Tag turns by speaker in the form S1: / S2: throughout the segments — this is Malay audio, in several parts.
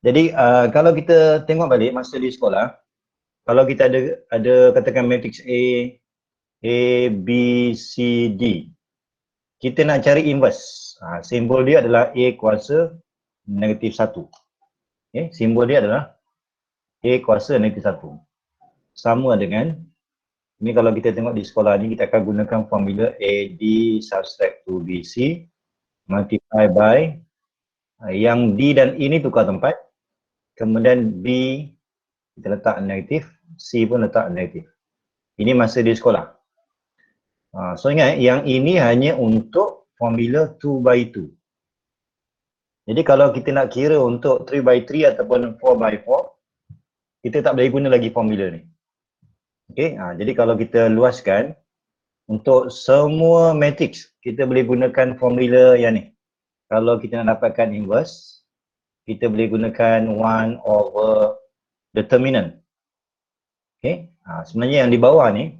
S1: Jadi kalau kita tengok balik masa di sekolah, kalau kita ada katakan matrix A, B, C, D. Kita nak cari inverse. Simbol dia adalah A kuasa negatif 1. Okay, simbol dia adalah A kuasa negatif 1. Sama dengan, ini kalau kita tengok di sekolah ni, kita akan gunakan formula AD subtract 2BC multiply by, yang D dan E ni tukar tempat. Kemudian B kita letak negatif, C pun letak negatif. Ini masa di sekolah. So ingat, yang ini hanya untuk formula 2 by 2. Jadi kalau kita nak kira untuk 3 by 3 ataupun 4 by 4, kita tak boleh guna lagi formula ni. Okay, jadi kalau kita luaskan, untuk semua matrix, kita boleh gunakan formula yang ni. Kalau kita nak dapatkan inverse, kita boleh gunakan 1 over determinant. Okay, sebenarnya yang di bawah ni,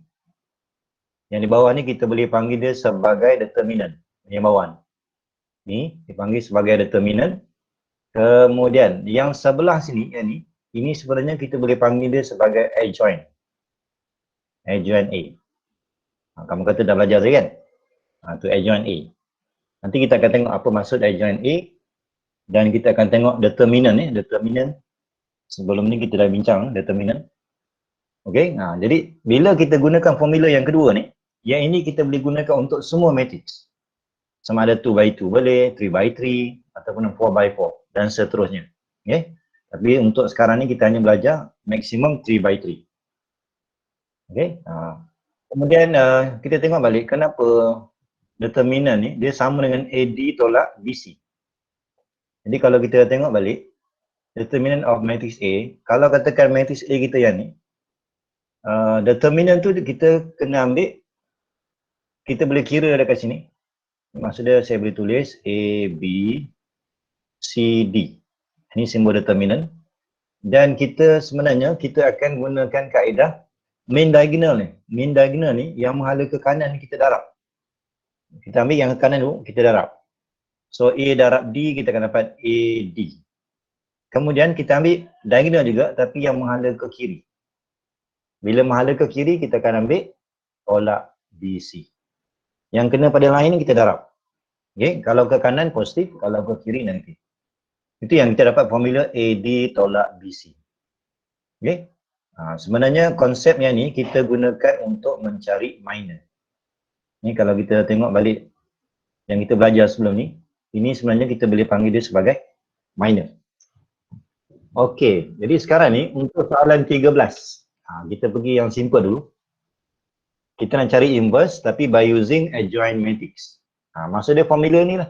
S1: kita boleh panggil dia sebagai determinant. Yang bawah ni dipanggil sebagai determinant. Kemudian yang sebelah sini, yang ni, ini sebenarnya kita boleh panggil dia sebagai adjoint. Adjoint A. Kamu kata dah belajar tadi kan? Tu adjoint A. Nanti kita akan tengok apa maksud adjoint A dan kita akan tengok determinant ni. Determinant, sebelum ni kita dah bincang determinant. Okay, jadi bila kita gunakan formula yang kedua ni, yang ini kita boleh gunakan untuk semua matrix. Sama ada 2 by 2 boleh, 3 by 3 ataupun 4 by 4 dan seterusnya. Okay, tapi untuk sekarang ni kita hanya belajar maksimum 3 by 3. Okay, kemudian kita tengok balik kenapa determinant ni dia sama dengan AD tolak BC. Jadi kalau kita tengok balik determinant of matrix A, kalau katakan matrix A kita yang ni, determinant tu kita kena ambil, kita boleh kira dekat sini. Maksudnya saya boleh tulis A, B, C, D. Ini simbol determinant. Dan kita sebenarnya kita akan gunakan kaedah main diagonal ni. Main diagonal ni yang menghala ke kanan kita darab. Kita ambil yang kanan dulu, kita darab. So A darab D, kita akan dapat AD. Kemudian kita ambil diagonal juga tapi yang menghala ke kiri. Bila menghala ke kiri, kita akan ambil tolak BC. Yang kena pada line ni kita darab. Okay, kalau ke kanan positif, kalau ke kiri negatif. Itu yang kita dapat formula AD tolak BC. Okay, sebenarnya konsepnya ni kita gunakan untuk mencari minor. Ni kalau kita tengok balik yang kita belajar sebelum ni, ini sebenarnya kita boleh panggil dia sebagai minor. Okey, jadi sekarang ni untuk soalan 13. Kita pergi yang simple dulu. Kita nak cari inverse tapi by using adjoint matrix. Maksud dia formula ni lah.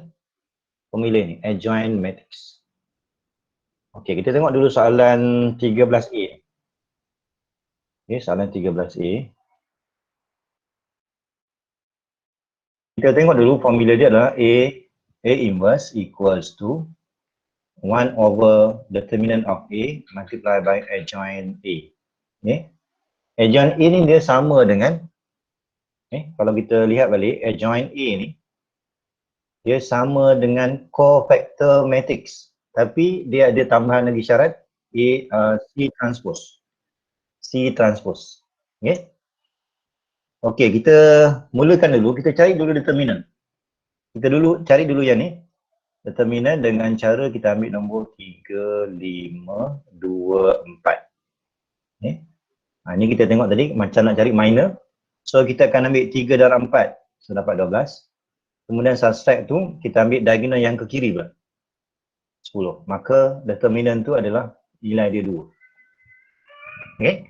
S1: Formula ni, adjoint matrix. Okey, kita tengok dulu soalan 13A. Okey, soalan 13A. Kita tengok dulu formula dia adalah A inverse equals to 1 over determinant of A multiplied by adjoint A. Okay. Adjoint A ni dia sama dengan, kalau kita lihat balik, adjoint A ni, dia sama dengan cofactor matrix. Tapi dia ada tambahan lagi syarat, C transpose. C transpose. Okay. Okey, kita mulakan dulu, kita cari dulu determinant. Kita cari dulu yang ni. Determinant dengan cara kita ambil nombor 3, 5, 2, 4. Okay. Ini kita tengok tadi macam nak cari minor. So kita akan ambil 3 darab 4, so dapat 12. Kemudian subtract tu, kita ambil diagonal yang ke kiri pula. 10. Maka determinant tu adalah nilai dia 2. Okay.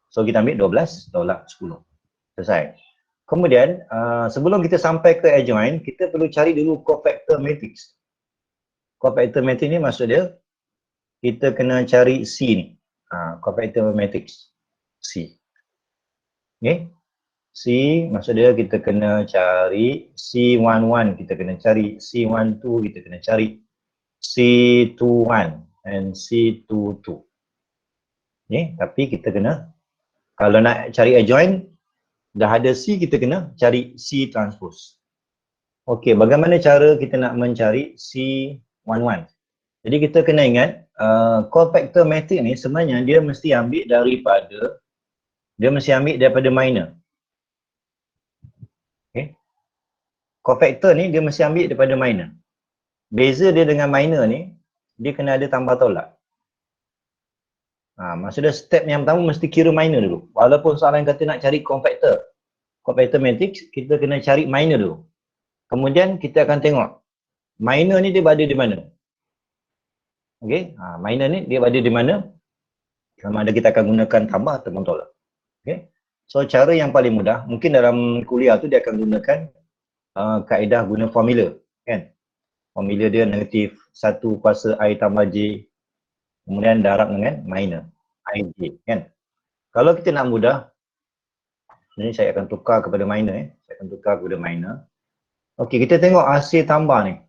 S1: So kita ambil 12 tolak 10. Selesai. Kemudian sebelum kita sampai ke adjoint, kita perlu cari dulu cofactor matrix. Cofactor matrix ni maksud dia kita kena cari C ni. Cofactor matrix C. Okay. C maksud dia kita kena cari C11, kita kena cari C12, kita kena cari C21 and C22. Okay. Tapi kita kena, kalau nak cari adjoint, dah ada C, kita kena cari C transpose. Okey, bagaimana cara kita nak mencari C11? Jadi kita kena ingat cofactor matrix ni sebenarnya dia mesti ambil daripada minor. Okay. Cofactor ni dia mesti ambil daripada minor. Beza dia dengan minor ni, dia kena ada tambah tolak. Maksudnya step yang pertama mesti kira minor dulu. Walaupun soalan kata nak cari cofactor matrix, kita kena cari minor dulu. Kemudian kita akan tengok minor ni dia berada di mana. Okey, minor ni dia berada di mana? Sama ada kita akan gunakan tambah ataupun tolak. Okey. So cara yang paling mudah, mungkin dalam kuliah tu dia akan gunakan kaedah guna formula, kan? Formula dia negatif 1 kuasa I tambah J, kemudian darab dengan minor IJ, kan? Kalau kita nak mudah, ini saya akan tukar kepada minor. Saya akan tukar kepada minor. Okey, kita tengok hasil tambah ni.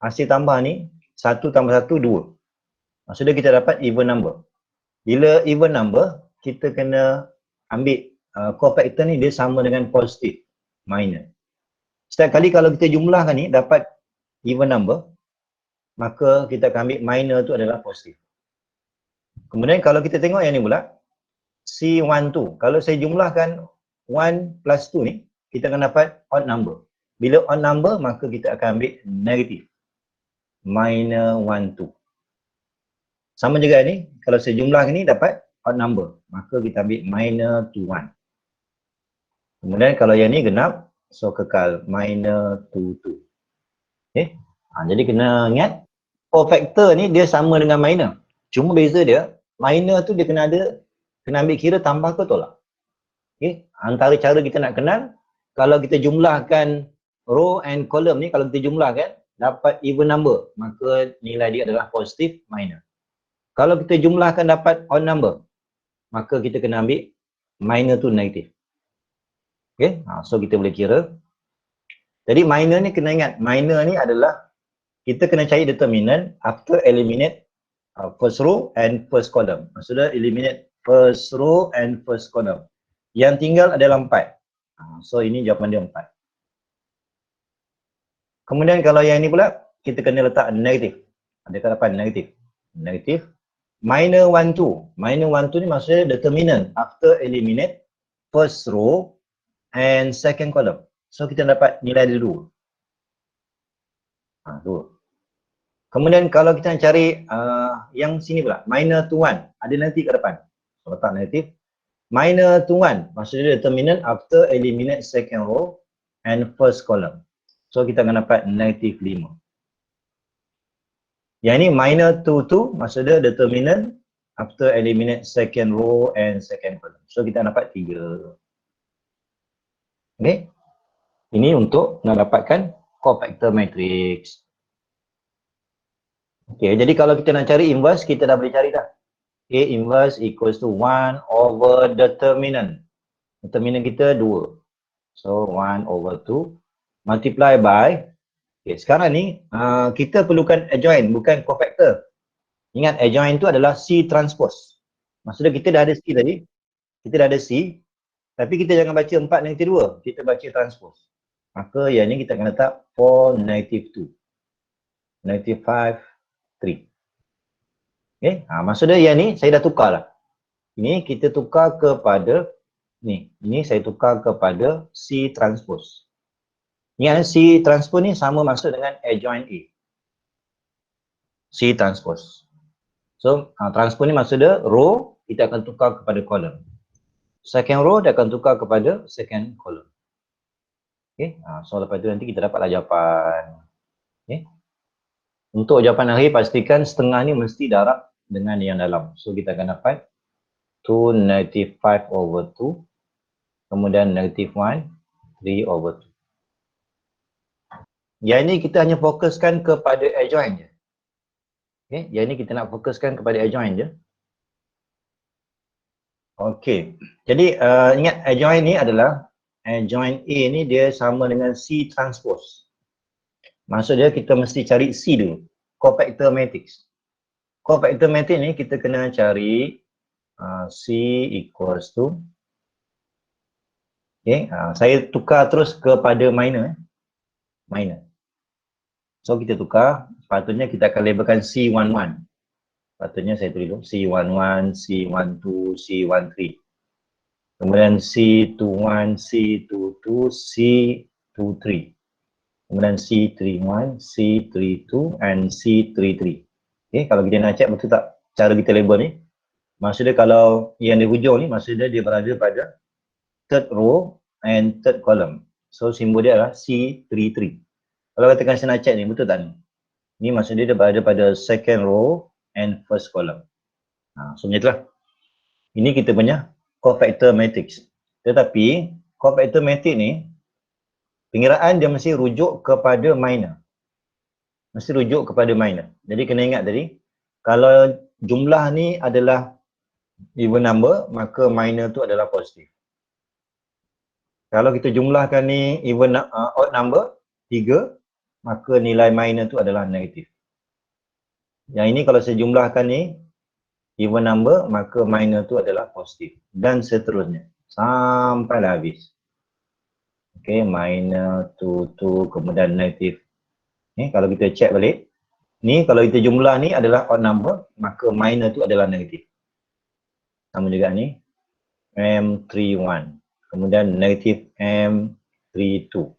S1: Hasil tambah ni 1 tambah 1, 2. Maksudnya kita dapat even number. Bila even number, kita kena ambil cofactor ni dia sama dengan positif, minor. Setiap kali kalau kita jumlahkan ni dapat even number, maka kita akan ambil minor tu adalah positif. Kemudian kalau kita tengok yang ni pula, C12. Kalau saya jumlahkan 1 plus 2 ni, kita akan dapat odd number. Bila odd number, maka kita akan ambil negatif. Minor 1, 2. Sama juga ni, kalau saya jumlahkan ni dapat odd number, maka kita ambil minor 2, 1. Kemudian kalau yang ni genap, so kekal minor 2, 2. Okay. Jadi kena ingat, cofactor ni dia sama dengan minor. Cuma beza dia, minor tu dia kena ambil kira tambah ke tolak. Okay. Antara cara kita nak kenal, kalau kita jumlahkan row and column ni, kalau kita jumlahkan, dapat even number, maka nilai dia adalah positif minor. Kalau kita jumlahkan dapat odd number, maka kita kena ambil minor tu negatif. Okay, so kita boleh kira. Jadi minor ni kena ingat, minor ni adalah kita kena cari determinant after eliminate first row and first column. Maksudnya eliminate first row and first column. Yang tinggal adalah 4. So ini jawapan dia 4. Kemudian kalau yang ini pula, kita kena letak negatif. Adakah dapat negatif? Negatif. Minor 1, 2. Minor 1, 2 ni maksudnya determinant after eliminate first row and second column. So kita dapat nilai dia 2. 2. Kemudian kalau kita nak cari yang sini pula, minor 2, 1. Ada negatif kat depan. So letak negatif. Minor 2, 1. Maksudnya determinant after eliminate second row and first column. So kita akan dapat negatif 5. Yang ini minor 2, 2. Maksudnya determinant after eliminate second row and second column. So kita dapat 3. Okay. Ini untuk nak dapatkan cofactor matrix. Okay, jadi kalau kita nak cari inverse, kita dah boleh cari dah. A inverse equals to 1 over determinant. Determinant kita 2. So 1 over 2 multiply by, okay, sekarang ni kita perlukan adjoint, bukan cofactor. Ingat adjoint tu adalah C transpose. Maksudnya kita dah ada C tadi. Kita dah ada C. Tapi kita jangan baca 4 negatif 2. Kita baca transpose. Maka yang ni kita akan letak 4 negative 2. Negative 5, 3. Okay. Maksudnya yang ni saya dah tukar lah. Ini kita tukar kepada ni. Ini saya tukar kepada C transpose. Ingat C transpose ni sama maksud dengan adjoint A. C transpose. So transpose ni maksudnya row kita akan tukar kepada column. Second row dia akan tukar kepada second column. Okay. So lepas tu nanti kita dapatlah jawapan. Okay. Untuk jawapan akhir pastikan setengah ni mesti darab dengan yang dalam. So kita akan dapat 2 negative 5 over 2. Kemudian negative 1, 3 over 2. Yang ini kita hanya fokuskan kepada adjoint je. Okay. Yang ini kita nak fokuskan kepada adjoint je. Okey. Jadi ingat adjoint ni adalah adjoint A ni dia sama dengan C transpose. Maksud dia kita mesti cari C dulu. Cofactor matrix. Cofactor matrix ni kita kena cari C equals to, okay, saya tukar terus kepada minor. Minor. So kita tukar, sepatutnya kita akan labelkan C11. Patutnya saya tulis dulu C11, C12, C13. Kemudian C21, C22, C23. Kemudian C31, C32 and C33. Okay, kalau kita nak check betul tak cara kita label ni. Maksudnya kalau yang di hujung ni maksudnya dia berada pada third row and third column. So simbol dia adalah C33. Kalau katakan saya nak check ni betul tak ni? Ni maksudnya dia berada pada second row and first column. So macam itulah. Ini kita punya cofactor matrix. Tetapi cofactor matrix ni pengiraan dia mesti rujuk kepada minor. Mesti rujuk kepada minor. Jadi kena ingat tadi, kalau jumlah ni adalah even number, maka minor tu adalah positif. Kalau kita jumlahkan ni even odd number, 3, maka nilai minor tu adalah negatif. Yang ini kalau saya jumlahkan ni even number, maka minor tu adalah positif. Dan seterusnya. Sampailah habis. Okay, minor, 2, kemudian negatif. Kalau kita check balik, ni kalau kita jumlah ni adalah odd number, maka minor tu adalah negatif. Sama juga ni, M31. Kemudian negatif M32.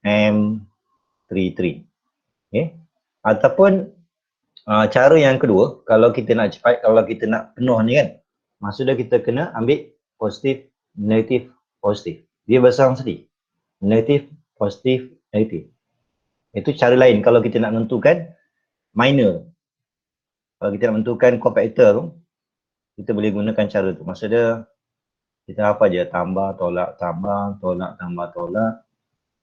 S1: M33. Okay. Ataupun cara yang kedua, kalau kita nak cepat, kalau kita nak penuh ni kan, maksudnya kita kena ambil positif, negatif, positif. Dia bersama sekali. Negatif, positif, negatif. Itu cara lain kalau kita nak menentukan minor. Kalau kita nak menentukan cofactor tu, kita boleh gunakan cara tu. Maksudnya kita apa je, tambah, tolak, tambah, tolak, tambah, tolak.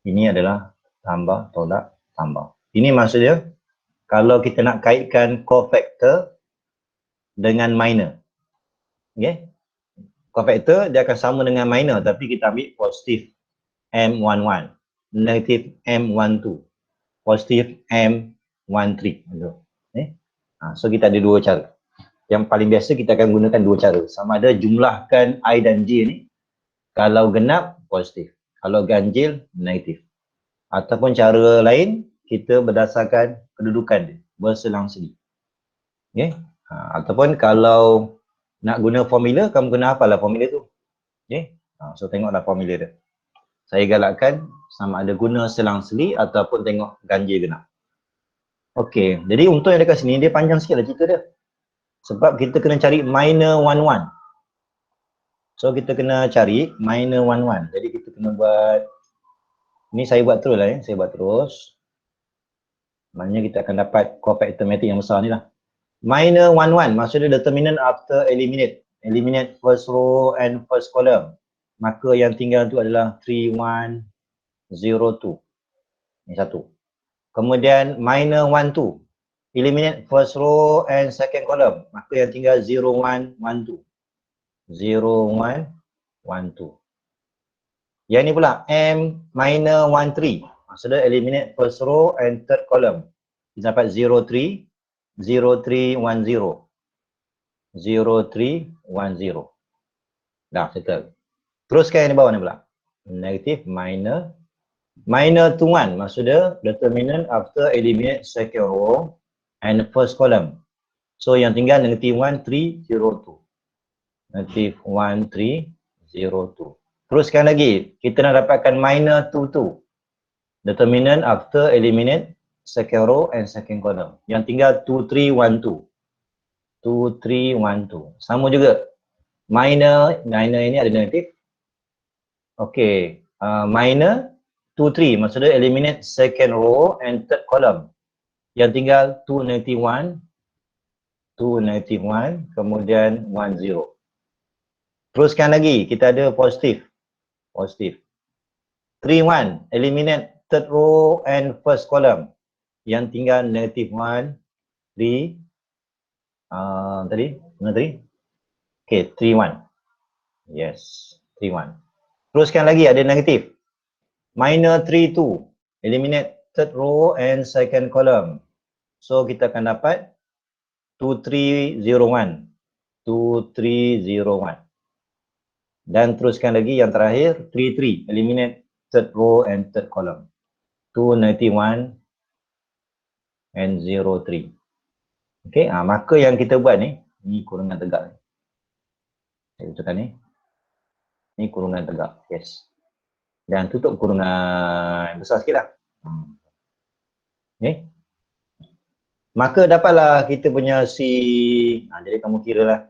S1: Ini adalah tambah, tolak, tambah. Ini maksudnya kalau kita nak kaitkan cofactor dengan minor. Okay? Cofactor dia akan sama dengan minor tapi kita ambil positif M11, negatif M12, positif M13. Okay? So kita ada dua cara. Yang paling biasa kita akan gunakan dua cara. Sama ada jumlahkan I dan J ni. Kalau genap, positif. Kalau ganjil, negatif. Ataupun cara lain, kita berdasarkan kedudukan dia. Berselang-seli. Okay? Ataupun kalau nak guna formula, kamu kena hafalah formula tu. Okay? So tengoklah formula dia. Saya galakkan sama ada guna selang-seli ataupun tengok ganjil genap. Okay, jadi untuk yang dekat sini, dia panjang sikit lah cerita dia. Sebab kita kena cari minor 11. So kita kena cari minor 11. Jadi kita kena buat, ni saya buat terus lah ya, saya buat terus. Maknanya kita akan dapat cofactor matrix yang besar ni lah. Minor 11 maksudnya determinant after eliminate. Eliminate first row and first column. Maka yang tinggal tu adalah 3102. Ini satu. Kemudian minor 12. Eliminate first row and second column. Maka yang tinggal 0112. 0112. Yang ni pula M minor 13. Maksudnya eliminate first row and third column. Kita dapat 03, 0310. 0310. Dah settle. Teruskan yang di bawah ni pula. Negative minor. Minor 21 maksudnya determinant after eliminate second row and first column. So yang tinggal negative 1302. Negative 1302. Teruskan lagi. Kita nak dapatkan minor 22. Determinant after eliminate second row and second column. Yang tinggal 2312. 2312. Sama juga. Minor ini ada negatif. Okay. Minor 23 maksudnya eliminate second row and third column. Yang tinggal 291, 291, kemudian 10. Teruskan lagi, kita ada positif. Positif. 31, eliminate third row and first column. Yang tinggal negative 1, 3. Tadi? Mana tadi? Okay, 31. Yes, 31. Teruskan lagi, ada negatif. Minor 32, eliminate third row and second column. So kita akan dapat 2301. 2301. Dan teruskan lagi yang terakhir 33, eliminate third row and third column. 291 and 03. Okey, maka yang kita buat ni kurungan tegak ni. Saya letakkan ni. Ni kurungan tegak. Yes. Dan tutup kurungan besar sikit lah. Okay. Maka dapatlah kita punya C. Jadi kamu kira lah.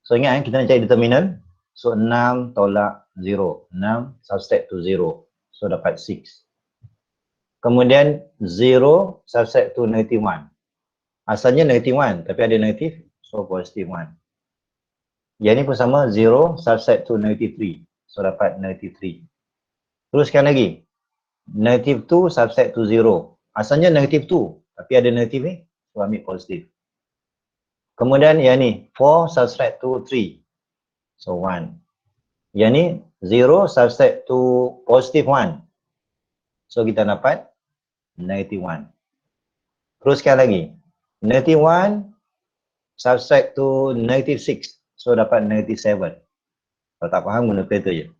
S1: So ingat kita nak cari determinant. So 6 tolak 0. 6 subtract to 0. So dapat 6. Kemudian 0 subtract to negative 1. Asalnya negative 1 tapi ada negatif. So positive 1. Yang ni pun sama 0 subtract to negative 3. So dapat negative 3. Teruskan lagi. Negative 2 subtract to 0. Asalnya negative 2 tapi ada negatif ni. So ambil positif. Kemudian yang ni 4 subtract to 3. So 1. Yang ni 0 subtract to positive 1. So kita dapat negative 1. Teruskan lagi. Negative 1 subtract to negative 6. So dapat negative 7. Kalau tak faham guna kereta je.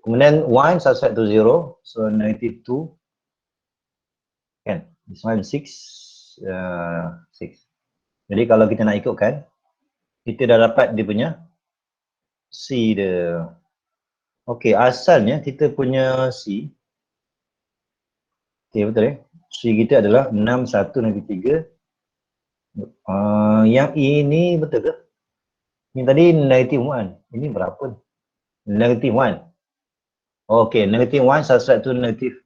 S1: Kemudian 1 subtract to 0. So negative 2. Kan? This one 6. 6. Jadi kalau kita nak ikutkan, kita dah dapat dia punya C dia. Okey, asalnya kita punya C. Okey, betul C kita adalah 6, 1, negatif 3. Yang ini betul ke? Ini tadi negative 1. Ini berapa? Negative 1. Okey, negative 1 subtract to negative.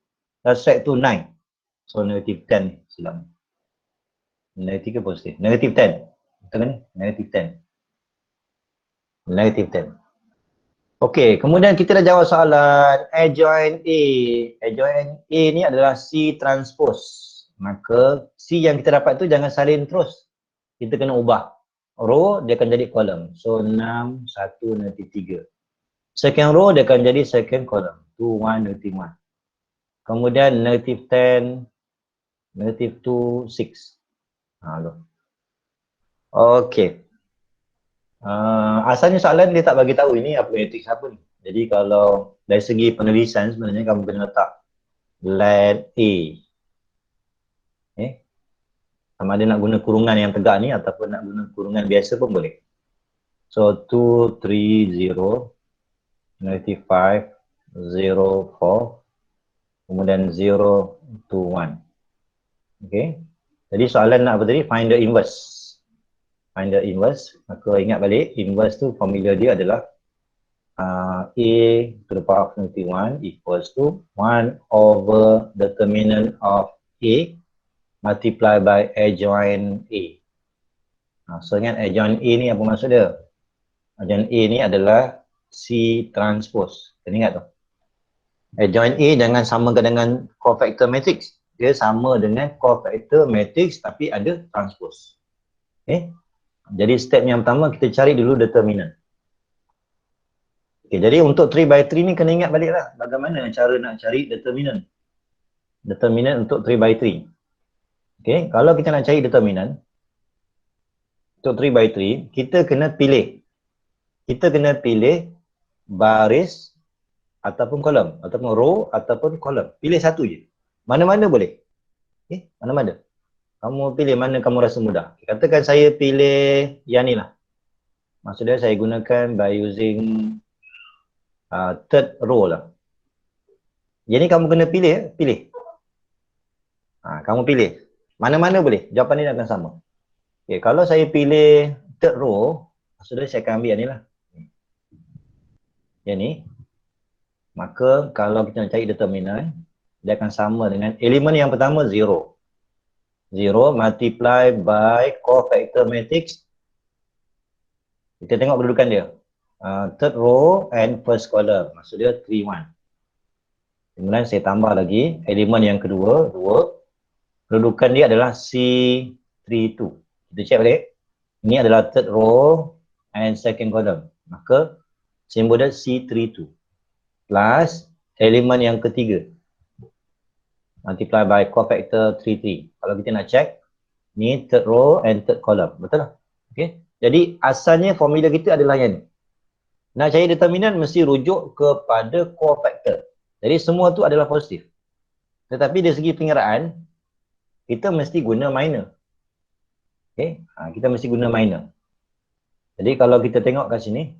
S1: Subtract to 9. So negative 10 silap. Negatif ke positif? Negative 10. Betul kan ni? Negative 10. Negative 10. Okey, kemudian kita dah jawab soalan adjoint A. Adjoint A ni adalah C transpose. Maka C yang kita dapat tu jangan salin terus. Kita kena ubah. Row dia akan jadi column. So 6, 1, negatif 3. Second row dia akan jadi second column. 2, 1, negatif 1. Kemudian negative 10, negative 2, 6. Okey. Asalnya soalan dia tak bagi tahu ini apa matrix apa ni. Jadi kalau dari segi penulisan sebenarnya kamu kena letak let A. Sama ada nak guna kurungan yang tegak ni ataupun nak guna kurungan biasa pun boleh. So 2, 3, 0, negative 5, 0, 4, kemudian 0, 2, 1. Okay. Jadi soalan nak apa tadi? Find the inverse. Find the inverse. Maka ingat balik, inverse tu formula dia adalah A to the power of negative 1 equals to 1 over determinant of A multiply by adjoint A. So ingat adjoint A ni apa maksud dia? Adjoint A ni adalah C transpose. Kena ingat tu. Adjoint A jangan samakan dengan cofactor matrix. Dia sama dengan cofactor matrix tapi ada transpose. Okay. Jadi step yang pertama kita cari dulu determinant. Okay, jadi untuk 3/3 ni kena ingat balik lah bagaimana cara nak cari determinant. Determinant untuk 3/3. Okay, kalau kita nak cari determinant untuk 3/3, kita kena pilih. Kita kena pilih baris ataupun kolom, ataupun row ataupun kolom. Pilih satu je. Mana-mana boleh. Okay, mana-mana. Kamu pilih mana kamu rasa mudah. Katakan saya pilih yang ni lah. Maksudnya saya gunakan by using third row lah. Jadi kamu kena pilih. Kamu pilih. Mana-mana boleh. Jawapan ni akan sama. Okay, kalau saya pilih third row, maksudnya saya akan ambil yang ni lah. Yang ni. Maka kalau kita nak cari determinant, dia akan sama dengan elemen yang pertama 0. 0 multiply by cofactor matrix. Kita tengok kedudukan dia. Third row and first column. Maksud dia 3, 1. Kemudian saya tambah lagi elemen yang kedua, 2. Kedudukan dia adalah C32. Kita check balik. Ini adalah third row and second column. Maka simbol dia C32. Plus elemen yang ketiga. Multiply by cofactor 33. Kalau kita nak check, ni third row and third column. Betul tak? Okay. Jadi asalnya formula kita adalah yang ni. Nak cari determinant mesti rujuk kepada cofactor. Jadi semua tu adalah positif. Tetapi dari segi pengiraan, kita mesti guna minor. Okay, kita mesti guna minor. Jadi kalau kita tengok kat sini,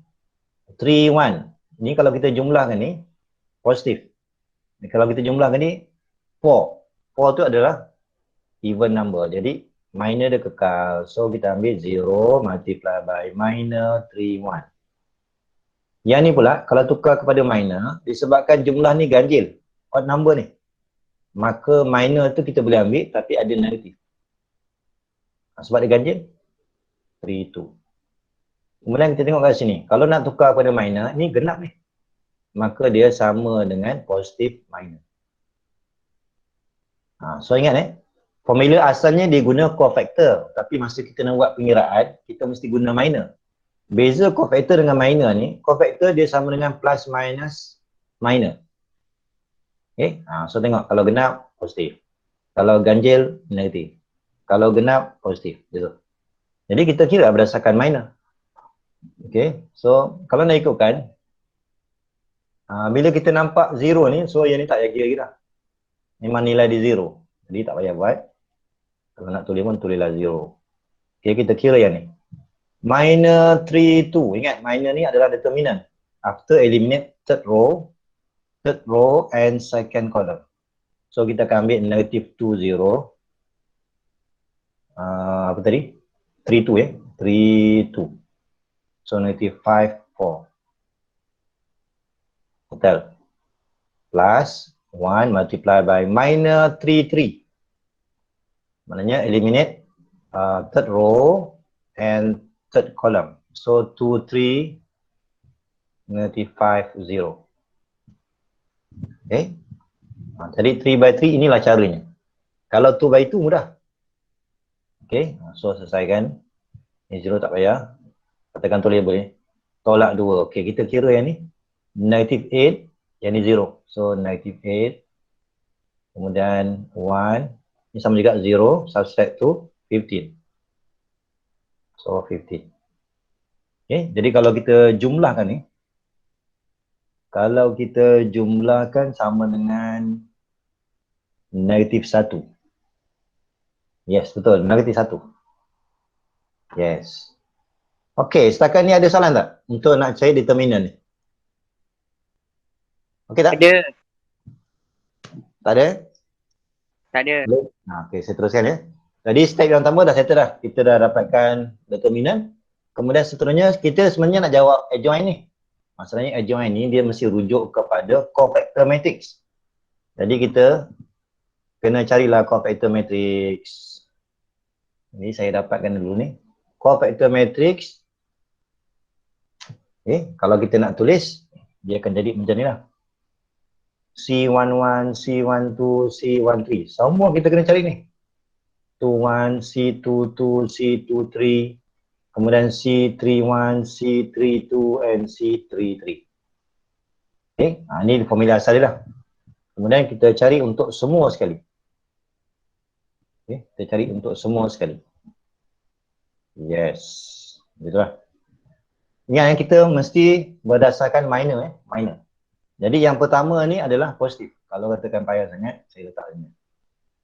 S1: 3, 1. Ni kalau kita jumlahkan ni, positif. Kalau kita jumlahkan ni, 4. 4 tu adalah even number. Jadi, minor dia kekal. So, kita ambil 0 multiply by minor 3, 1. Yang ni pula, kalau tukar kepada minor, disebabkan jumlah ni ganjil, odd number ni, maka minor tu kita boleh ambil tapi ada negatif. Sebab dia ganjil, 3, 2. Kemudian kita tengok kat sini, kalau nak tukar kepada minor, ni genap ni. Maka dia sama dengan positif minor. So ingat formula asalnya dia guna cofactor. Tapi masa kita nak buat pengiraan, kita mesti guna minor. Beza cofactor dengan minor ni, cofactor dia sama dengan plus minus minor. Okay, so tengok kalau genap, positif. Kalau ganjil, negatif. Kalau genap, positif. Gitu. Jadi kita kira berdasarkan minor. Okay, so kalau nak ikutkan, bila kita nampak zero ni, so yang ni tak payah kira lagi dah. Memang nilai di zero. Jadi tak payah buat. Kalau nak tulis pun tulislah zero. Okay, kita kira yang ni. Minor 3, 2. Ingat, minor ni adalah determinant. After eliminate third row and second column. So kita akan ambil negative 2, 0. Apa tadi? 3, 2 3, 2. So negative 5, 4. Betul. Plus 1 multiply by minor 3, 3. Maknanya eliminate third row and third column. So 2, 3, negative 5, 0. Okay. Jadi 3 by 3 inilah caranya. Kalau 2 by 2 mudah. Okay. So selesaikan. Ni 0 tak payah. Katakan tulis boleh. Tolak 2. Okay. Kita kira yang ni. Negative 8. Yang ni 0. So negative 8. Kemudian 1. Ini sama juga 0. Subtract to 15. So 15. Okay. Jadi kalau kita jumlahkan ni. Kalau kita jumlahkan sama dengan negatif 1. Yes, betul. Negatif 1. Yes. Okey, setakat ni ada soalan tak? Untuk nak cari determinant ni. Okey tak?
S2: Ada.
S1: Tak ada?
S2: Tak ada.
S1: Okey, saya teruskan ya. Jadi step yang pertama dah settle dah. Kita dah dapatkan determinant. Kemudian seterusnya kita sebenarnya nak jawab adjoint ni. Masalahnya adjoint ni dia mesti rujuk kepada cofactor matrix. Jadi kita kena carilah cofactor matrix. Ini saya dapatkan dulu ni. Cofactor matrix. Okay, kalau kita nak tulis, dia akan jadi macam ni lah. C11, C12, C13. Semua kita kena cari ni. 21, C22, C23. Kemudian C31, C32 and C33. Okay, ini formula asal dia lah. Kemudian kita cari untuk semua sekali. Okay, kita cari untuk semua sekali. Yes, begitulah. Yang kita mesti berdasarkan minor minor. Jadi yang pertama ni adalah positif. Kalau katakan payah sangat, saya letak ni.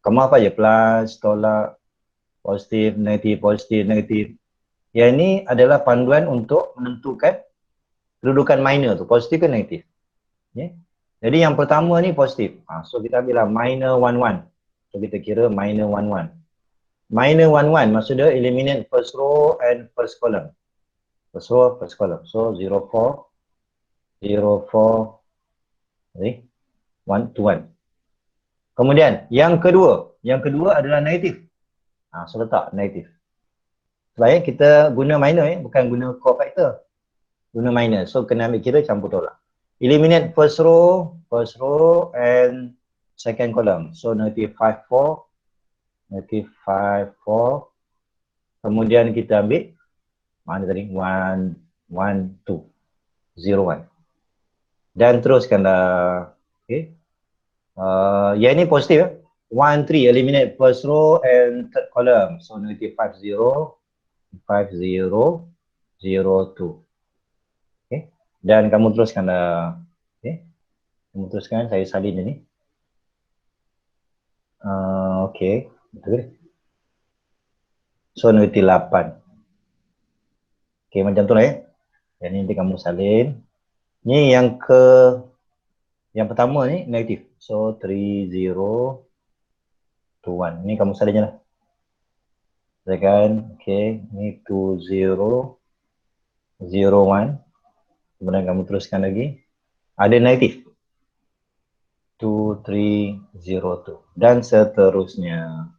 S1: Kamu apa je? Plus, tolak, positif, negatif, positif, negatif. Yang ini adalah panduan untuk menentukan kedudukan minor tu, positif ke negatif. Okay. Jadi yang pertama ni positif. So kita ambillah minor 1, 1. So kita kira minor 1, 1. Minor 1, 1 maksudnya eliminate first row and first column. First row, first column. So 0, 4, 0, 4, 1 to 1. Kemudian yang kedua adalah negatif. So letak negatif. Sebab kita guna minor bukan guna cofactor. Guna minor. So kena ambil kira campur tolak. Eliminate first row and second column. So negative 5, 4. Negative 5, 4. Kemudian kita ambil mana tadi? 1, 1, 2. 0, 1. Dan teruskanlah. Okay. Yang ini positif 1, 3. Eliminate first row and third column. So negative 5, 0. 5, 0, 0, 2. Okay. Dan kamu teruskanlah. Okay. Kamu teruskan, saya salin ini. Okay. Betul. So negatif 8. Okay, macam tu lah ya. Yang ni nanti kamu salin. Ni yang pertama ni negatif. So 3, 0, 2, 1. Ni kamu salin je lah. Tekan, okay. Ni 2, 0, 0, 1. Kemudian kamu teruskan lagi. Ada negatif. 2, 3, 0, 2. Dan seterusnya.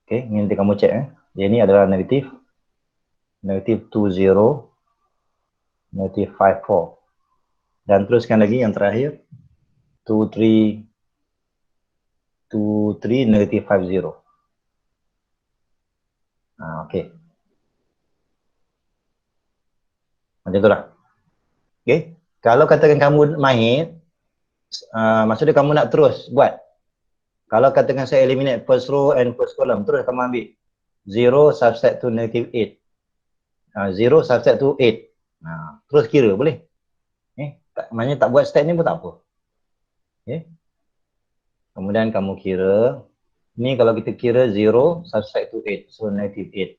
S1: Okay, ni nanti kamu cek. Yang ni adalah negatif. Negatif 2, 0. Negatif 5, 4. Dan teruskan lagi yang terakhir. 2, 3, negatif 5, 0. Okay. Macam tu lah. Okay. Kalau katakan kamu mahir, maksudnya kamu nak terus buat. Kalau katakan saya eliminate first row and first column, terus kamu ambil 0 subset to negative 8. 0 subset to 8. Terus kira boleh. Maknanya tak buat step ni pun tak apa. Okay. Kemudian kamu kira. Ni kalau kita kira 0 subset to 8. So negative 8.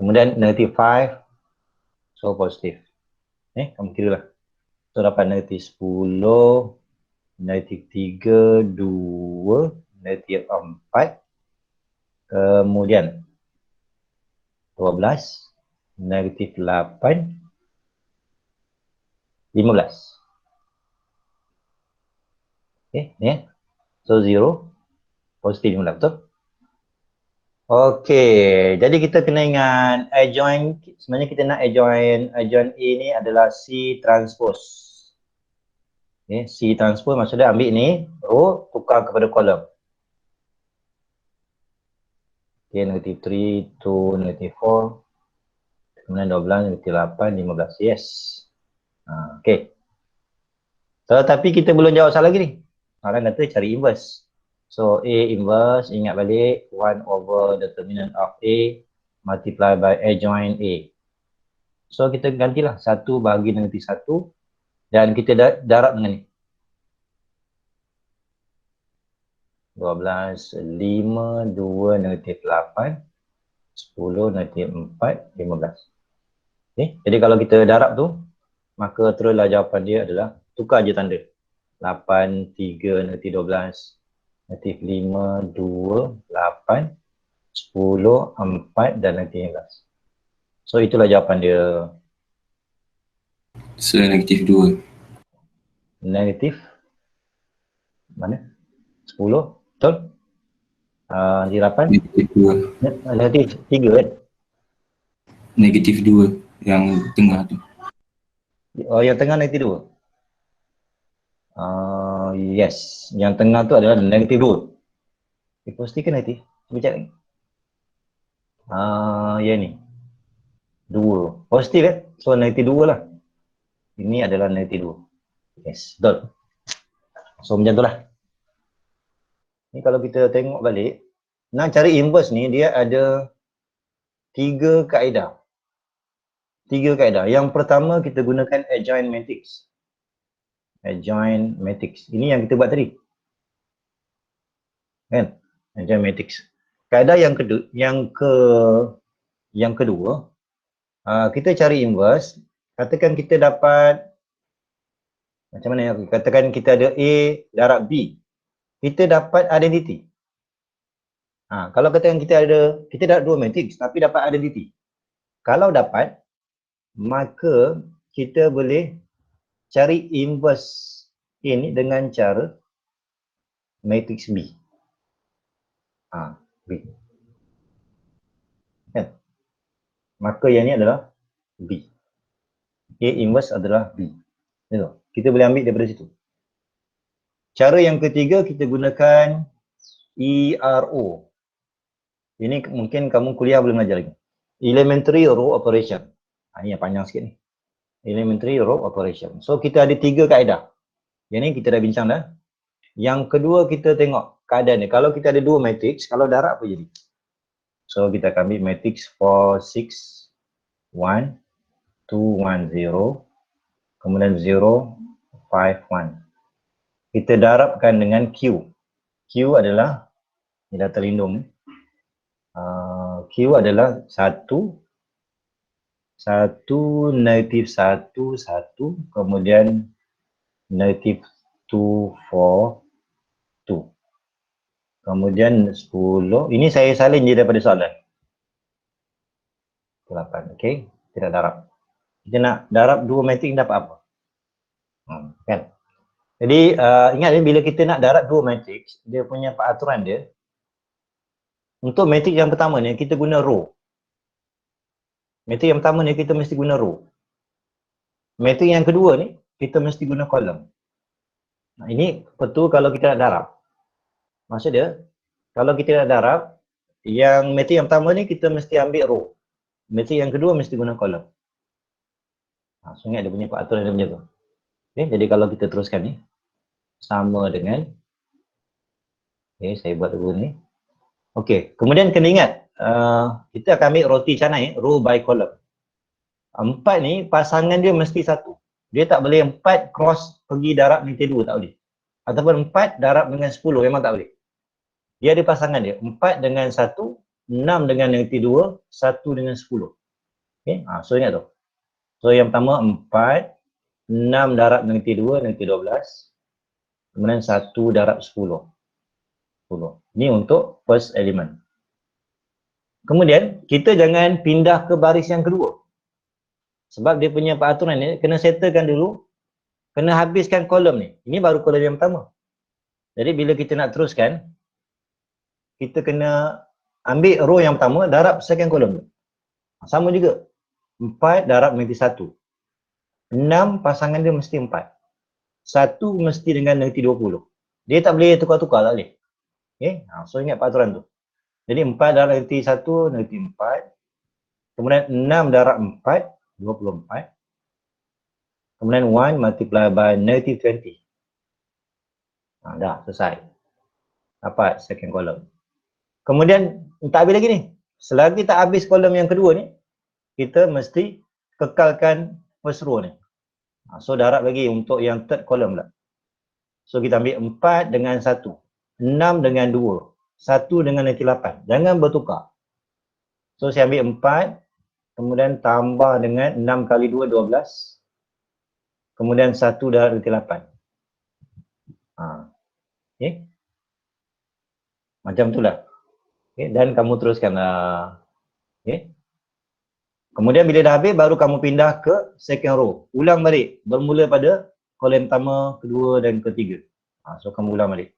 S1: Kemudian negative 5. So positive. Kamu kira lah. So dapat negatif 10. Negatif 3, 2. Negatif 4. Kemudian 12. Negatif 8. 15. Okay, ni so 0. Positif pula, betul? Okay, jadi kita kena ingat adjoint, sebenarnya kita nak adjoint A ni adalah C transpose. Okay, C transpose maksudnya ambil ni, row, tukar kepada kolom. Okay, negatif 3, 2, negatif 4. Kemudian 12, negatif 8, 15. Yes. Okay. Tetapi kita belum jawab soalan lagi ni. Soalan kata cari inverse. So A inverse, ingat balik 1 over determinant of A multiply by adjoint A. So kita gantilah 1 bahagi negatif 1 dan kita darab dengan ni. 12, 5, 2, negatif 8, 10, negatif 4, 15. Okay. Jadi kalau kita darab tu, maka teruslah jawapan dia adalah tukar je tanda. 8, 3, negatif 12, negatif 5, 2, 8, 10, 4 dan negatif 15. So itulah jawapan dia.
S3: So negatif 2.
S1: Negatif mana? 10, betul? 8?
S3: Negatif 2.
S1: Negatif 3 kan?
S3: Negatif 2 yang tengah tu.
S1: Oh, yang tengah negatif 2? Yes, yang tengah tu adalah negatif 2. Positif ke negatif? Cuba cek lagi. Ya ni 2. Positif kan? So negatif 2 lah. Ini adalah negatif 2. Yes, betul. So macam tu lah. Ni kalau kita tengok balik, nak cari inverse ni dia ada 3 kaedah. 3 kaedah. Yang pertama kita gunakan adjoint matrix. Adjoint matrix. Ini yang kita buat tadi. Kan? Adjoint matrix. Kaedah yang kedua, kita cari inverse. Katakan kita dapat macam mana ya? Katakan kita ada A darab B. Kita dapat identity. Kalau katakan kita dapat 2 matrix tapi dapat identity. Kalau dapat, maka kita boleh cari inverse ini dengan cara matrix B. B. Kan? Maka yang ini adalah B. A inverse adalah B. Kita boleh ambil daripada situ. Cara yang ketiga kita gunakan ERO. Ini mungkin kamu kuliah boleh belajar lagi. Elementary row operation. Ini yang panjang sikit ni. Elementary row operation. So kita ada 3 kaedah. Yang ni kita dah bincang dah. Yang kedua kita tengok keadaan ni. Kalau kita ada 2 matrix, kalau darab apa jadi? So kita akan ambil matrix 4, 6, 1, 2, 1, 0. Kemudian 0, 5, 1. Kita darabkan dengan Q. Q adalah Ini dah terlindung. Q adalah 1, 1, negatif 1, 1, kemudian negatif 2, 4, 2. Kemudian 10, ini saya salin je daripada soalan. 8, okey. Kita nak darab. Kita nak darab dua matrik dapat apa? Kan? Jadi ingat bila kita nak darab dua matrik, dia punya peraturan dia, untuk matrik yang pertama ni kita guna row. Matrik yang pertama ni kita mesti guna row. Matrik yang kedua ni kita mesti guna kolom. Nah, ini betul kalau kita nak darab. Maksud dia, kalau kita nak darab, yang matrik yang pertama ni kita mesti ambil row. Matrik yang kedua mesti guna kolom. So ingat dia punya peraturan dia macam tu. Okay, jadi kalau kita teruskan ni, sama dengan, okay, saya buat dulu ni. Okey, kemudian kena ingat, kita akan ambil roti canai, row by column. 4 ni pasangan dia mesti satu. Dia tak boleh 4 cross pergi darab negatif 2, tak boleh. Ataupun 4 darab dengan 10, memang tak boleh. Dia ada pasangan dia, 4 dengan 1, 6 dengan negatif 2, 1 dengan 10. Okey, so ingat tu. So yang pertama 4, 6 darab negatif 2, negatif 12. Kemudian 1 darab 10. 10. Ini untuk first element. Kemudian kita jangan pindah ke baris yang kedua. Sebab dia punya peraturan ni kena settlekan dulu, kena habiskan kolom ni. Ini baru kolom yang pertama. Jadi bila kita nak teruskan, kita kena ambil row yang pertama, darab second kolom tu. Sama juga. 4 darab negatif 1. 6 pasangan dia mesti 4. 1 mesti dengan negatif 20. Dia tak boleh tukar-tukar, tak boleh. Okay? So ingat peraturan tu. Jadi 4 darab negatif 1, negatif 4. Kemudian 6 darab 4, 24. Kemudian 1 multiply by negative 20. Dah selesai. Dapat second column. Kemudian tak habis lagi ni. Selagi tak habis kolom yang kedua ni, kita mesti kekalkan first row ni. So darab lagi untuk yang third column pula. So kita ambil 4 dengan 1. 6 dengan 2. 1 dengan negatif 8. Jangan bertukar. So saya ambil 4. Kemudian tambah dengan 6 kali 2, 12. Kemudian 1 darab negatif 8. Okay. Macam itulah. Okay. Dan kamu teruskan. Okay. Kemudian bila dah habis, baru kamu pindah ke second row. Ulang balik. Bermula pada kolom pertama, kedua dan ketiga. So kamu ulang balik.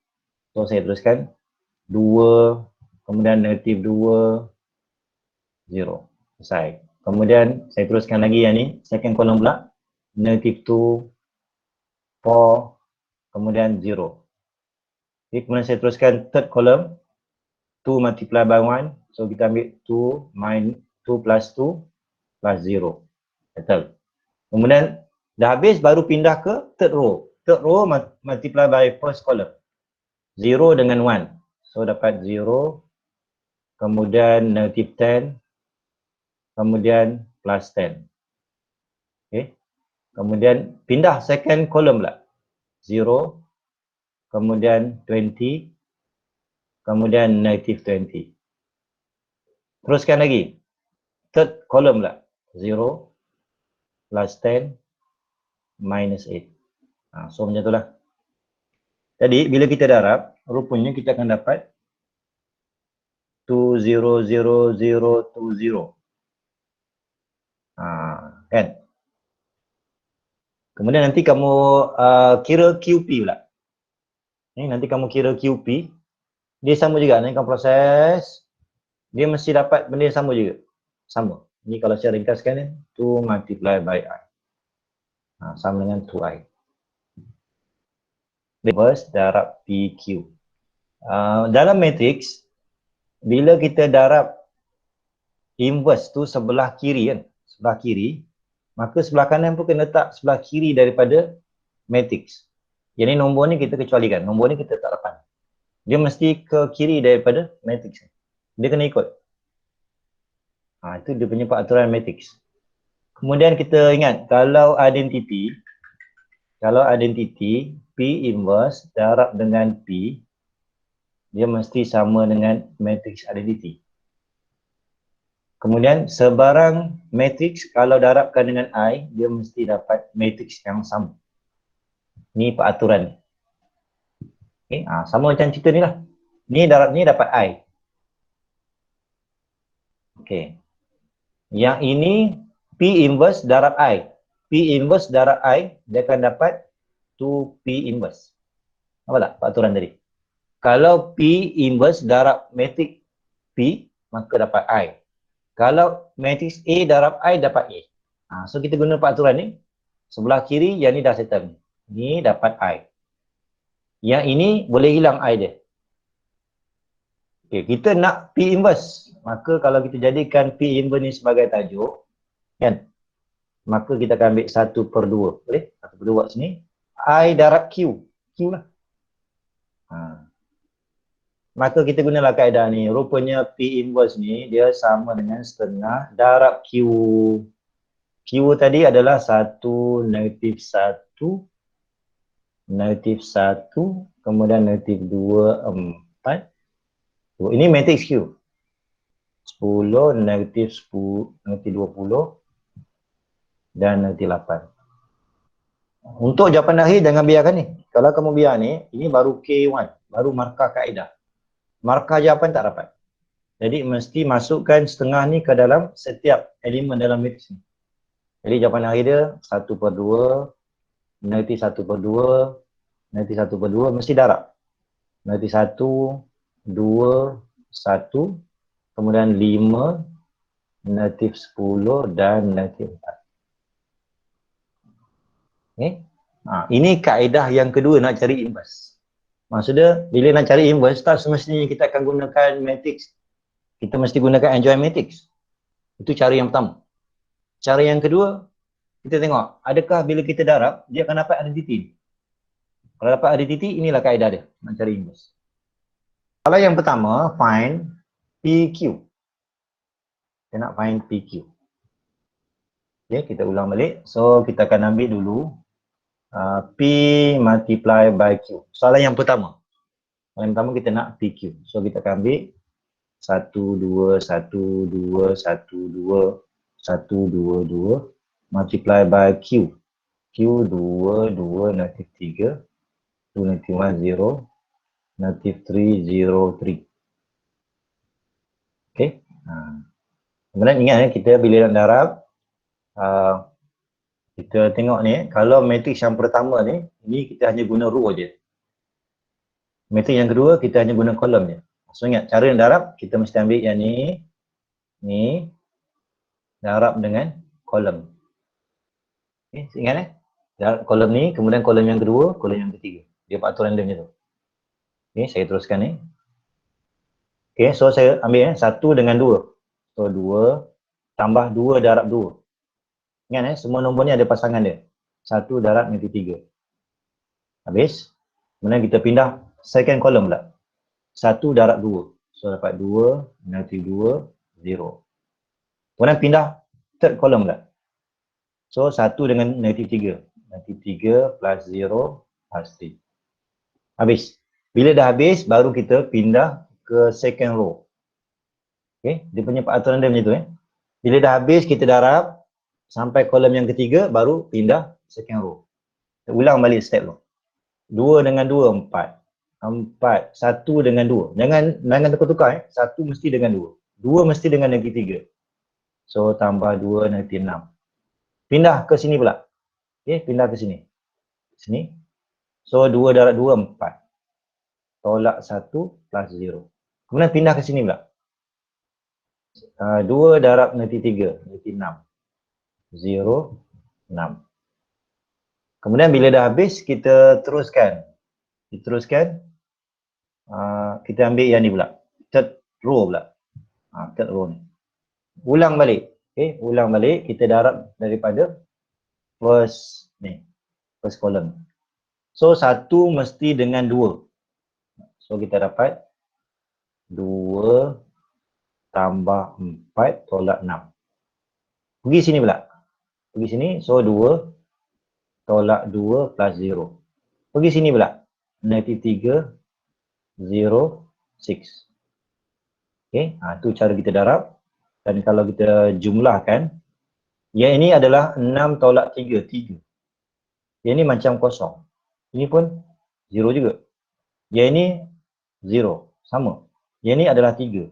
S1: So saya teruskan. 2, kemudian negatif 2, 0. Selesai. Kemudian saya teruskan lagi yang ni. Second column pula. Negatif 2, 4, kemudian 0. Okay, kemudian saya teruskan third column. 2 multiply by 1. So kita ambil 2 minus 2 plus 2 plus 0. Betul. Kemudian dah habis baru pindah ke third row. Third row multiply by first column. 0 dengan 1. So dapat 0. Kemudian negative 10. Kemudian plus 10. Okay. Kemudian pindah second column pula. 0. Kemudian 20. Kemudian negative 20. Teruskan lagi. Third column pula. 0. Plus 10. Minus 8. So macam itulah. Jadi bila kita darab, rupanya kita akan dapat 200020. Kan? Kemudian nanti kamu kira QP pula. Nanti kamu kira QP. Dia sama juga. Nanti kamu proses. Dia mesti dapat benda yang sama juga. Sama. Ini kalau saya ringkaskan ni, 2 multiply by I. Sama dengan 2I. Reverse darab PQ. Dalam matrix, bila kita darab inverse tu sebelah kiri kan, sebelah kiri, maka sebelah kanan pun kena letak sebelah kiri daripada matrix. Yang ni nombor ni kita kecualikan, nombor ni kita tak letak. Dia mesti ke kiri daripada matrix. Dia kena ikut. Itu dia punya peraturan matrix. Kemudian kita ingat, kalau identity P inverse darab dengan P, dia mesti sama dengan matrix identity. Kemudian sebarang matrix kalau darabkan dengan I, dia mesti dapat matrix yang sama. Ni peraturan. Okay. Sama macam cerita ni lah. Ni darab ni dapat I. Okay. Yang ini P inverse darab I. P inverse darab I, dia akan dapat 2P inverse. Apa tak peraturan tadi? Kalau P inverse darab matrix P, maka dapat I. Kalau matrix A darab I, dapat A. So kita guna peraturan ni. Sebelah kiri, yang ni dah settle. Ni dapat I. Yang ini boleh hilang I dia. Okay, kita nak P inverse. Maka kalau kita jadikan P inverse ni sebagai tajuk, kan? Maka kita akan ambil 1/2. Boleh? 1/2 kat sini. I darab Q. Q lah. Maka kita gunalah kaedah ni. Rupanya P inverse ni dia sama dengan setengah darab Q. Q tadi adalah 1, negatif 1, negatif 1, kemudian negatif 2, 4. Ini matrix Q. 10, negatif 10, negatif 20 dan negatif 8. Untuk jawapan akhir jangan biarkan ni. Kalau kamu biar ni, ini baru K1, baru markah kaedah. Markah jawapan tak dapat. Jadi mesti masukkan setengah ni ke dalam setiap elemen dalam matrix ni. Jadi jawapan akhir dia 1/2, negatif 1/2, negatif 1/2 mesti darab. Negatif 1, 2, 1, kemudian 5, negatif 10 dan negatif 4. Okay. Ini kaedah yang kedua nak cari inverse. Maksudnya bila nak cari inverse, tak semestinya kita akan gunakan matrix. Kita mesti gunakan adjoint matrix. Itu cara yang pertama. Cara yang kedua, kita tengok adakah bila kita darab, dia akan dapat identity. Kalau dapat identity, inilah kaedah dia nak cari inverse. Kalau yang pertama, find PQ. Kita nak find PQ. Okay, kita ulang balik. So, kita akan ambil dulu P multiply by Q. Soalan yang pertama. Soalan yang pertama kita nak PQ. So, kita akan ambil 1, 2, 1, 2, 1, 2, 1, 2, 2 multiply by Q. Q 2, 2, negatif 3, 2, negatif 1, 0, negatif 3, 0, 3. Okay. Kemudian ingat kita bila nak darab, kita tengok ni, kalau matrix yang pertama ni, ini kita hanya guna row je. Matrix yang kedua, kita hanya guna kolom je. So ingat, cara yang darab, kita mesti ambil yang ni, darab dengan kolom. Okay, ingat darab kolom ni, kemudian kolom yang kedua, kolom yang ketiga. Dia peraturan dia macam tu. Okay, saya teruskan ni. Okay, so saya ambil 1 dengan 2. So 2 tambah 2 darab 2. Ingat semua nombor ni ada pasangan dia. 1 darab negatif 3. Habis. Kemudian kita pindah second column pula. 1 darab 2. So dapat 2, negatif 2, 0. Kemudian pindah third column pula. So 1 dengan negatif 3. Negatif 3 plus 0 plus 3. Habis. Bila dah habis, baru kita pindah ke second row. Okay. Dia punya peraturan dia macam tu. Bila dah habis, kita darab sampai kolom yang ketiga, baru pindah second row. Kita ulang balik step tu. 2 dengan 2, 4. 4, 1 dengan 2. Jangan tukar-tukar. 1 mesti dengan 2. 2 mesti dengan negatif 3. So, tambah 2, negatif 6. Pindah ke sini pula. Okay, pindah ke sini. Sini. So, 2 darab 2, 4. Tolak 1 plus 0. Kemudian pindah ke sini pula. 2 darab negatif 3, negatif 6. 0, 6. Kemudian bila dah habis, kita teruskan. Kita ambil yang ni pula. Third row pula. Third row ni. Ulang balik. Okay, ulang balik. Kita darab daripada first column. So, 1 mesti dengan 2. So, kita dapat 2 tambah 4 tolak 6. Pergi sini pula. Pergi sini, so 2 tolak 2 plus 0. Pergi sini pula. Negatif 3, 0, 6. Okay, tu cara kita darab. Dan kalau kita jumlahkan, yang ini adalah 6 tolak 3, 3. Yang ini macam kosong. Ini pun 0 juga. Yang ini 0, sama. Yang ini adalah 3,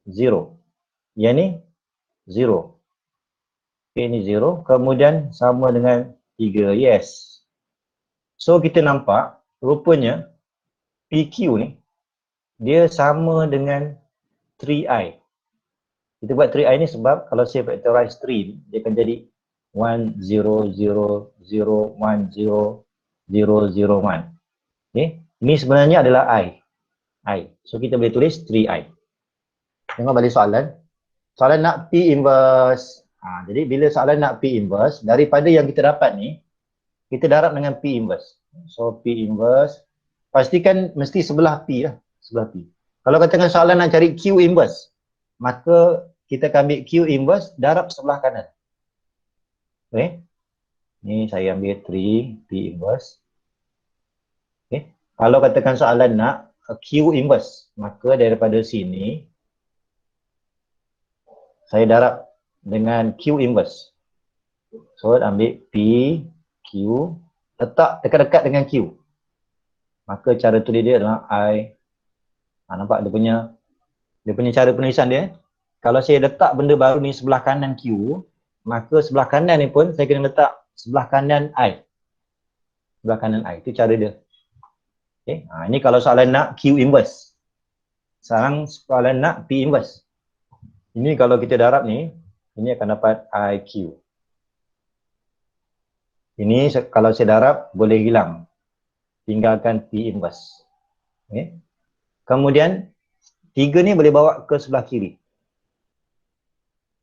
S1: 0. Yang ini 0. Okay, ini 0. Kemudian sama dengan 3, yes. So kita nampak, rupanya PQ ni, dia sama dengan 3i. Kita buat 3i ni sebab kalau saya factorize 3 ni, dia akan jadi 1, 0, 0, 0, 1, 0, 0, 0, 1. Okay. Ini sebenarnya adalah i. So kita boleh tulis 3i. Tengok balik soalan. Soalan nak P inverse. Jadi bila soalan nak P inverse, daripada yang kita dapat ni, kita darab dengan P inverse. So P inverse, pastikan mesti sebelah P lah. Sebelah P. Kalau katakan soalan nak cari Q inverse, maka kita akan ambil Q inverse, darab sebelah kanan. Okay. Ni saya ambil 3, P inverse. Okay. Kalau katakan soalan nak Q inverse, maka daripada sini, saya darab dengan Q inverse. So ambil P, Q, letak dekat-dekat dengan Q. Maka cara tulis dia adalah I. Nampak dia punya cara penulisan dia. Kalau saya letak benda baru ni sebelah kanan Q, maka sebelah kanan ni pun saya kena letak sebelah kanan I. Sebelah kanan I. Itu cara dia. Okay. Ini kalau soalan nak Q inverse. Sekarang soalan nak P inverse. Ini kalau kita darab ni, ini akan dapat IQ. Ini kalau saya darab boleh hilang. Tinggalkan P inverse. Okay. Kemudian 3 ni boleh bawa ke sebelah kiri.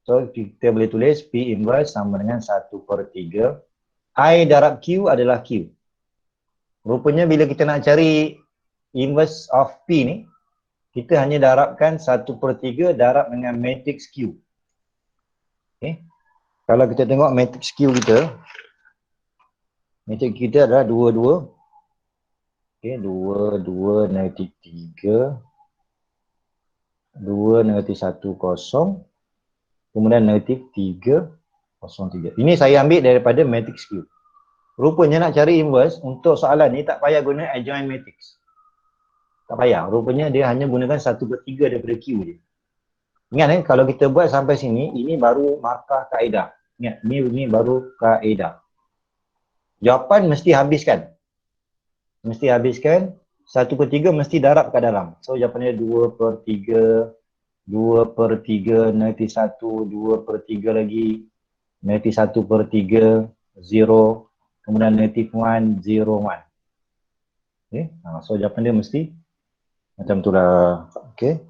S1: So kita boleh tulis P inverse sama dengan 1/3. I darab Q adalah Q. Rupanya bila kita nak cari inverse of P ni, kita hanya darabkan 1/3 darab dengan matrix Q. Okay. Kalau kita tengok matrix Q kita, matrix kita adalah 2, 2. Okay, 2, 2, negatif 3. 2, negatif 1, 0. Kemudian negatif 3, 0, 3. Ini saya ambil daripada matrix Q. Rupanya nak cari inverse untuk soalan ni tak payah guna adjoint matrix. Tak payah. Rupanya dia hanya gunakan 1/3 daripada Q je. Ingat kalau kita buat sampai sini, ini baru markah kaedah. Ingat, ini baru kaedah. Jawapan mesti habiskan. Mesti habiskan. 1/3 mesti darab kat dalam. So jawapannya 2/3, 2/3, negatif 1, 2/3 lagi, negatif 1/3, 0, kemudian negatif 1, 0, 1. Okay. So jawapan dia mesti macam tu lah. Okay.